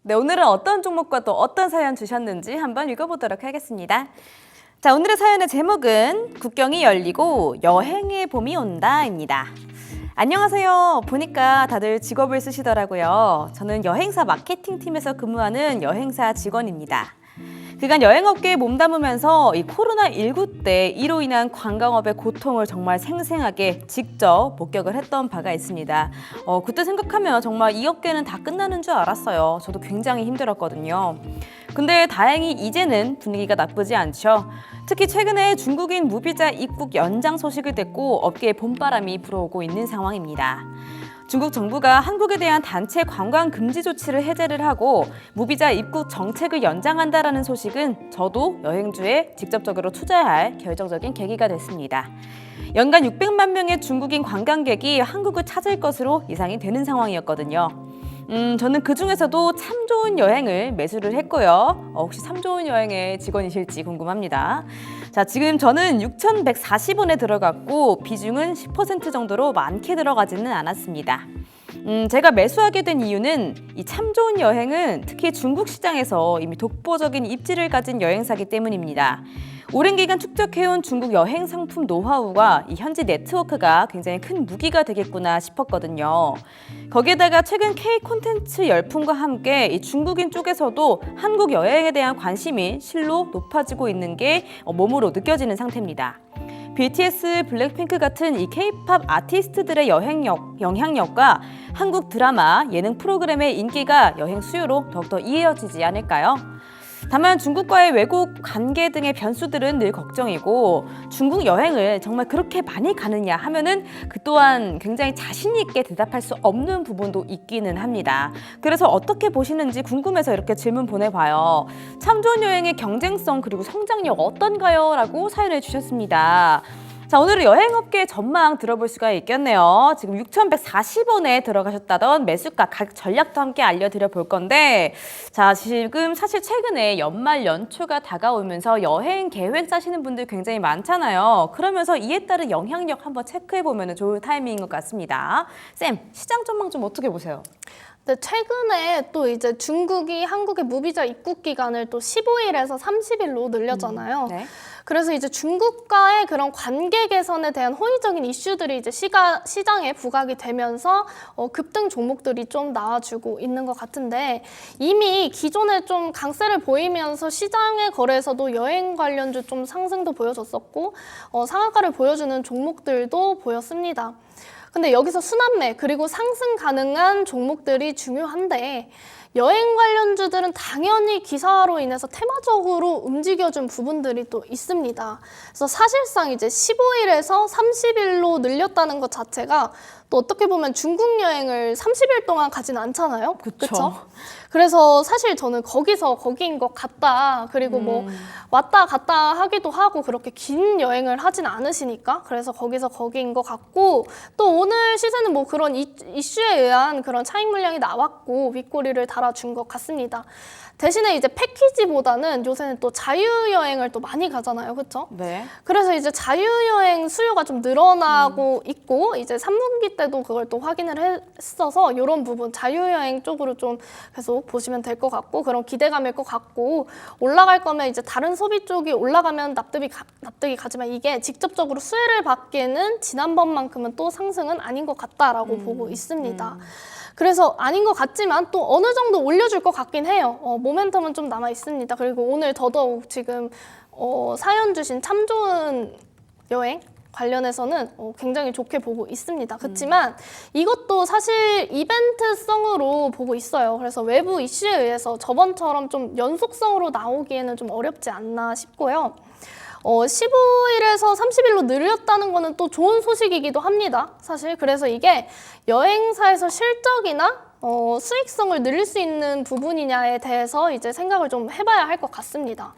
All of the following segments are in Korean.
네, 오늘은 어떤 종목과 또 어떤 사연 주셨는지 한번 읽어보도록 하겠습니다. 자, 오늘의 사연의 제목은 국경이 열리고 여행의 봄이 온다입니다. 안녕하세요. 보니까 다들 직업을 쓰시더라고요. 저는 여행사 마케팅팀에서 근무하는 여행사 직원입니다. 그간 여행업계에 몸담으면서 이 코로나19 때 이로 인한 관광업의 고통을 정말 생생하게 직접 목격을 했던 바가 있습니다. 그때 생각하면 정말 이 업계는 다 끝나는 줄 알았어요. 저도 굉장히 힘들었거든요. 근데 다행히 이제는 분위기가 나쁘지 않죠. 특히 최근에 중국인 무비자 입국 연장 소식을 듣고 업계에 봄바람이 불어오고 있는 상황입니다. 중국 정부가 한국에 대한 단체 관광 금지 조치를 해제를 하고 무비자 입국 정책을 연장한다라는 소식은 저도 여행주에 직접적으로 투자해야 할 결정적인 계기가 됐습니다. 연간 600만 명의 중국인 관광객이 한국을 찾을 것으로 예상이 되는 상황이었거든요. 저는 그중에서도 참 좋은 여행을 매수를 했고요. 혹시 참 좋은 여행의 직원이실지 궁금합니다. 자, 지금 저는 6,140원에 들어갔고 비중은 10% 정도로 많게 들어가지는 않았습니다. 제가 매수하게 된 이유는 이 참 좋은 여행은 특히 중국 시장에서 이미 독보적인 입지를 가진 여행사이기 때문입니다. 오랜 기간 축적해온 중국 여행 상품 노하우와 이 현지 네트워크가 굉장히 큰 무기가 되겠구나 싶었거든요. 거기에다가 최근 K 콘텐츠 열풍과 함께 이 중국인 쪽에서도 한국 여행에 대한 관심이 실로 높아지고 있는 게 몸으로 느껴지는 상태입니다. BTS, 블랙핑크 같은 이 K-팝 아티스트들의 영향력과 한국 드라마, 예능 프로그램의 인기가 여행 수요로 더욱더 이어지지 않을까요? 다만 중국과의 외국 관계 등의 변수들은 늘 걱정이고 중국 여행을 정말 그렇게 많이 가느냐 하면은 그 또한 굉장히 자신 있게 대답할 수 없는 부분도 있기는 합니다. 그래서 어떻게 보시는지 궁금해서 이렇게 질문 보내봐요. 참 좋은 여행의 경쟁성 그리고 성장력 어떤가요? 라고 사연을 주셨습니다. 자, 오늘은 여행업계의 전망 들어볼 수가 있겠네요. 지금 6,140원에 들어가셨다던 매수가 가격 전략도 함께 알려드려 볼 건데, 자, 지금 사실 최근에 연말 연초가 다가오면서 여행 계획 짜시는 분들 굉장히 많잖아요. 그러면서 이에 따른 영향력 한번 체크해 보면 좋은 타이밍인 것 같습니다. 쌤, 시장 전망 좀 어떻게 보세요? 네, 최근에 또 이제 중국이 한국의 무비자 입국 기간을 또 15일에서 30일로 늘렸잖아요. 네. 그래서 이제 중국과의 그런 관계 개선에 대한 호의적인 이슈들이 이제 시장에 부각이 되면서 급등 종목들이 좀 나와주고 있는 것 같은데 이미 기존에 좀 강세를 보이면서 시장의 거래에서도 여행 관련주 좀 상승도 보여줬었고 상한가를 보여주는 종목들도 보였습니다. 근데 여기서 순환매 그리고 상승 가능한 종목들이 중요한데 여행 관련주들은 당연히 기사로 인해서 테마적으로 움직여준 부분들이 또 있습니다. 그래서 사실상 이제 15일에서 30일로 늘렸다는 것 자체가 또 어떻게 보면 중국 여행을 30일 동안 가진 않잖아요. 그렇죠? 그래서 사실 저는 거기서 거기인 것 같다. 그리고 뭐 왔다 갔다 하기도 하고 그렇게 긴 여행을 하진 않으시니까 그래서 거기서 거기인 것 같고 또 오늘 시세는 뭐 그런 이슈에 의한 그런 차익 물량이 나왔고 윗꼬리를 달아준 것 같습니다. 대신에 이제 패키지보다는 요새는 또 자유여행을 또 많이 가잖아요. 그렇죠? 네. 그래서 이제 자유여행 수요가 좀 늘어나고 있고 이제 3분기 때도 그걸 또 확인을 했어서 이런 부분 자유여행 쪽으로 좀 계속 보시면 될 것 같고 그런 기대감일 것 같고 올라갈 거면 이제 다른 소비 쪽이 올라가면 납득이 가지만 이게 직접적으로 수혜를 받기에는 지난번만큼은 또 상승은 아닌 것 같다라고 보고 있습니다. 그래서 아닌 것 같지만 또 어느 정도 올려줄 것 같긴 해요. 모멘텀은 좀 남아 있습니다. 그리고 오늘 더더욱 지금 사연 주신 참 좋은 여행 관련해서는 굉장히 좋게 보고 있습니다. 그렇지만 이것도 사실 이벤트성으로 보고 있어요. 그래서 외부 이슈에 의해서 저번처럼 좀 연속성으로 나오기에는 좀 어렵지 않나 싶고요. 15일에서 30일로 늘렸다는 거는 또 좋은 소식이기도 합니다. 사실 그래서 이게 여행사에서 실적이나 수익성을 늘릴 수 있는 부분이냐에 대해서 이제 생각을 좀 해봐야 할 것 같습니다.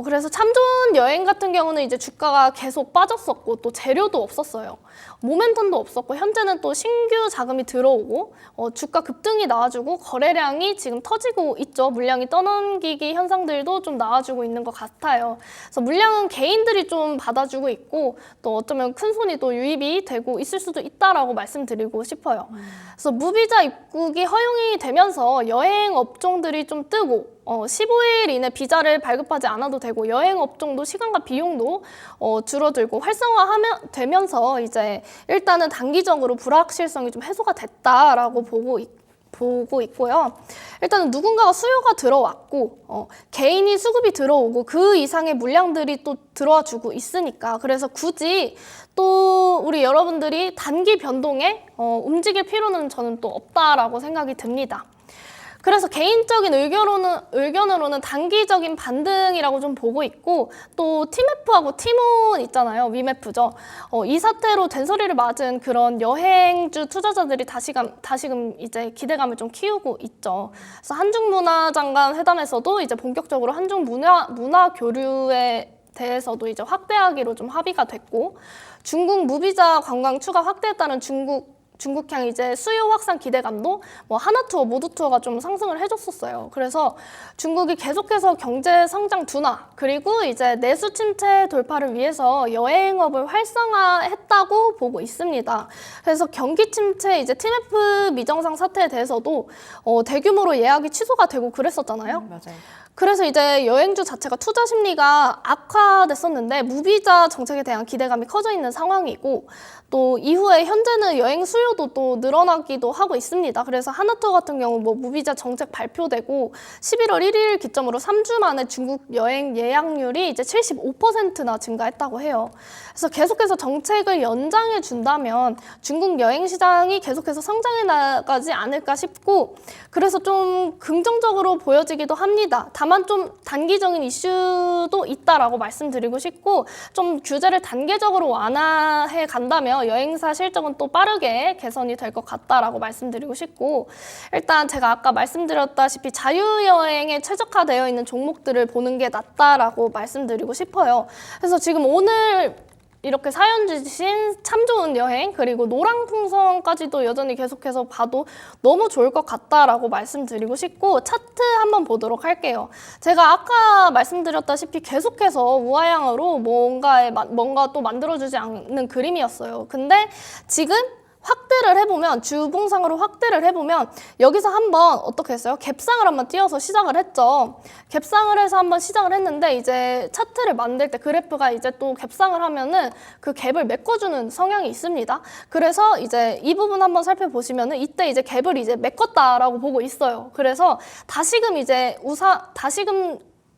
그래서 참 좋은 여행 같은 경우는 이제 주가가 계속 빠졌었고 또 재료도 없었어요. 모멘텀도 없었고 현재는 또 신규 자금이 들어오고 주가 급등이 나와주고 거래량이 지금 터지고 있죠. 물량이 떠넘기기 현상들도 좀 나와주고 있는 것 같아요. 그래서 물량은 개인들이 좀 받아주고 있고 또 어쩌면 큰 손이 또 유입이 되고 있을 수도 있다라고 말씀드리고 싶어요. 그래서 무비자 입국이 허용이 되면서 여행 업종들이 좀 뜨고 15일 이내 비자를 발급하지 않아도 되고 여행 업종도 시간과 비용도 줄어들고 활성화되면서 이제 일단은 단기적으로 불확실성이 좀 해소가 됐다라고 보고 있고요. 일단은 누군가가 수요가 들어왔고 개인이 수급이 들어오고 그 이상의 물량들이 또 들어와 주고 있으니까 그래서 굳이 또 우리 여러분들이 단기 변동에 움직일 필요는 저는 또 없다라고 생각이 듭니다. 그래서 개인적인 의견으로는 단기적인 반등이라고 좀 보고 있고 또 TMF하고 티몬 있잖아요. 위메프죠. 이 사태로 된소리를 맞은 그런 여행주 투자자들이 다시금 이제 기대감을 좀 키우고 있죠. 그래서 한중문화장관 회담에서도 이제 본격적으로 한중문화 교류에 대해서도 이제 확대하기로 좀 합의가 됐고 중국 무비자 관광 추가 확대에 따른 중국향 이제 수요 확산 기대감도 뭐 하나투어, 모두투어가 좀 상승을 해줬었어요. 그래서 중국이 계속해서 경제 성장 둔화 그리고 이제 내수 침체 돌파를 위해서 여행업을 활성화했다고 보고 있습니다. 그래서 경기 침체 이제 TMF 미정상 사태에 대해서도 대규모로 예약이 취소가 되고 그랬었잖아요. 맞아요. 그래서 이제 여행주 자체가 투자 심리가 악화됐었는데 무비자 정책에 대한 기대감이 커져 있는 상황이고 또 이후에 현재는 여행 수요도 또 늘어나기도 하고 있습니다. 그래서 하나투어 같은 경우 뭐 무비자 정책 발표되고 11월 1일 기점으로 3주 만에 중국 여행 예약률이 이제 75%나 증가했다고 해요. 그래서 계속해서 정책을 연장해 준다면 중국 여행 시장이 계속해서 성장해 나가지 않을까 싶고 그래서 좀 긍정적으로 보여지기도 합니다. 다만 좀 단기적인 이슈도 있다라고 말씀드리고 싶고 좀 규제를 단계적으로 완화해 간다면 여행사 실적은 또 빠르게 개선이 될 것 같다라고 말씀드리고 싶고 일단 제가 아까 말씀드렸다시피 자유여행에 최적화되어 있는 종목들을 보는 게 낫다라고 말씀드리고 싶어요. 그래서 지금 오늘 이렇게 사연 주신 참 좋은 여행 그리고 노랑풍선까지도 여전히 계속해서 봐도 너무 좋을 것 같다라고 말씀드리고 싶고 차트 한번 보도록 할게요. 제가 아까 말씀드렸다시피 계속해서 우하향으로 뭔가 또 만들어주지 않는 그림이었어요. 근데 지금 확대를 해보면 주봉상으로 확대를 해보면 여기서 한번 어떻게 했어요? 갭상을 한번 띄워서 시작을 했죠. 갭상을 해서 한번 시작을 했는데 이제 차트를 만들 때 그래프가 이제 또 갭상을 하면은 그 갭을 메꿔주는 성향이 있습니다. 그래서 이제 이 부분 한번 살펴보시면은 이때 이제 갭을 이제 메꿨다라고 보고 있어요. 그래서 다시금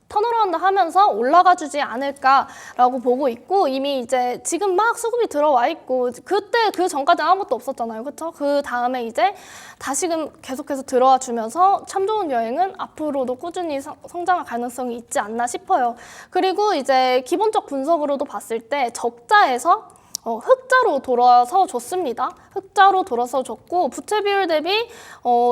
턴어라운드 하면서 올라가 주지 않을까라고 보고 있고 이미 이제 지금 막 수급이 들어와 있고 그때 그 전까지는 아무것도 없었잖아요. 그렇죠? 그 다음에 이제 다시금 계속해서 들어와 주면서 참 좋은 여행은 앞으로도 꾸준히 성장할 가능성이 있지 않나 싶어요. 그리고 이제 기본적 분석으로도 봤을 때 적자에서 흑자로 돌아서 줬습니다. 흑자로 돌아서 줬고 부채 비율 대비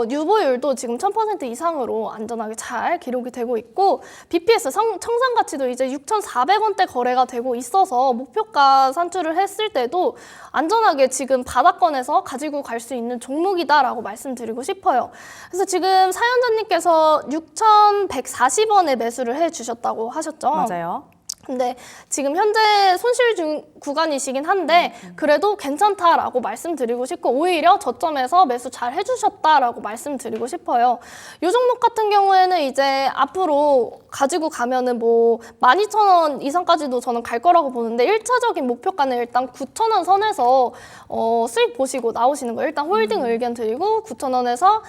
유보율도 지금 1000% 이상으로 안전하게 잘 기록이 되고 있고 BPS 청산 가치도 이제 6,400원대 거래가 되고 있어서 목표가 산출을 했을 때도 안전하게 지금 바닥권에서 가지고 갈 수 있는 종목이다라고 말씀드리고 싶어요. 그래서 지금 사연자님께서 6,140원에 매수를 해주셨다고 하셨죠? 맞아요. 근데 지금 현재 손실 중 구간이시긴 한데 그래도 괜찮다라고 말씀드리고 싶고 오히려 저점에서 매수 잘 해주셨다라고 말씀드리고 싶어요. 이 종목 같은 경우에는 이제 앞으로 가지고 가면은 뭐 12,000원 이상까지도 저는 갈 거라고 보는데 1차적인 목표가는 일단 9,000원 선에서 수익 보시고 나오시는 거 일단 홀딩 의견 드리고 9,000원에서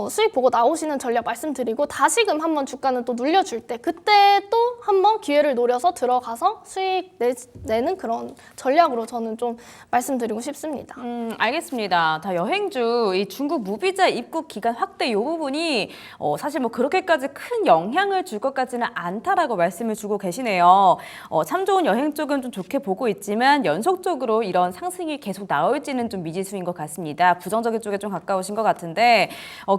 수익 보고 나오시는 전략 말씀드리고 다시금 한번 주가는 또 눌려줄 때 그때 또 한번 기회를 노려서 들어가서 수익 내는 그런 전략으로 저는 좀 말씀드리고 싶습니다. 알겠습니다. 다 여행주 이 중국 무비자 입국 기간 확대 이 부분이 사실 뭐 그렇게까지 큰 영향을 줄 것 같지는 않다라고 말씀을 주고 계시네요. 참 좋은 여행 쪽은 좀 좋게 보고 있지만 연속적으로 이런 상승이 계속 나올지는 좀 미지수인 것 같습니다. 부정적인 쪽에 좀 가까우신 것 같은데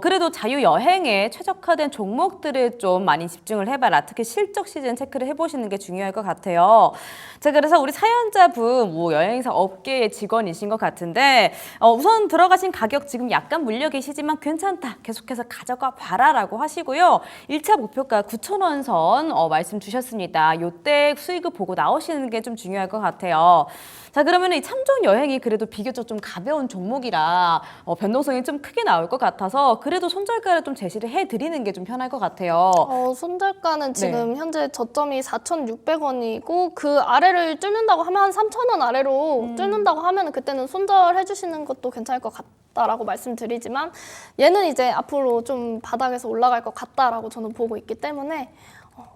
그래도 자유 여행에 최적화된 종목들을 좀 많이 집중을 해봐라. 특히 실적 시즌 체크를 해보시는 게 중요할 것 같아요. 자, 그래서 우리 사연자분 뭐 여행사 업계의 직원이신 것 같은데 우선 들어가신 가격 지금 약간 물려 계시지만 괜찮다. 계속해서 가져가 봐라라고 하시고요. 1차 목표가 9,000원 선 말씀 주셨습니다. 요때 수익을 보고 나오시는 게 좀 중요할 것 같아요. 자, 그러면 이 참전 여행이 그래도 비교적 좀 가벼운 종목이라 변동성이 좀 크게 나올 것 같아서 그래도 손절가를 좀 제시를 해드리는 게 좀 편할 것 같아요. 손절가는 지금 현재 저점이 4,600원이고 그 아래를 뚫는다고 하면 한 3,000원 아래로 뚫는다고 하면 그때는 손절해 주시는 것도 괜찮을 것 같다라고 말씀드리지만 얘는 이제 앞으로 좀 바닥에서 올라갈 것 같다라고 저는 보고 있기 때문에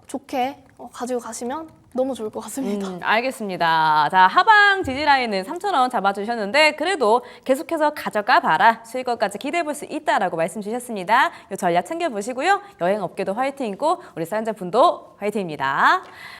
좋게 가지고 가시면 너무 좋을 것 같습니다. 알겠습니다. 자, 하방 지지라인은 3,000원 잡아주셨는데 그래도 계속해서 가져가 봐라. 수익권까지 기대해 볼 수 있다라고 말씀 주셨습니다. 이 전략 챙겨보시고요. 여행업계도 화이팅이고 우리 사연자분도 화이팅입니다.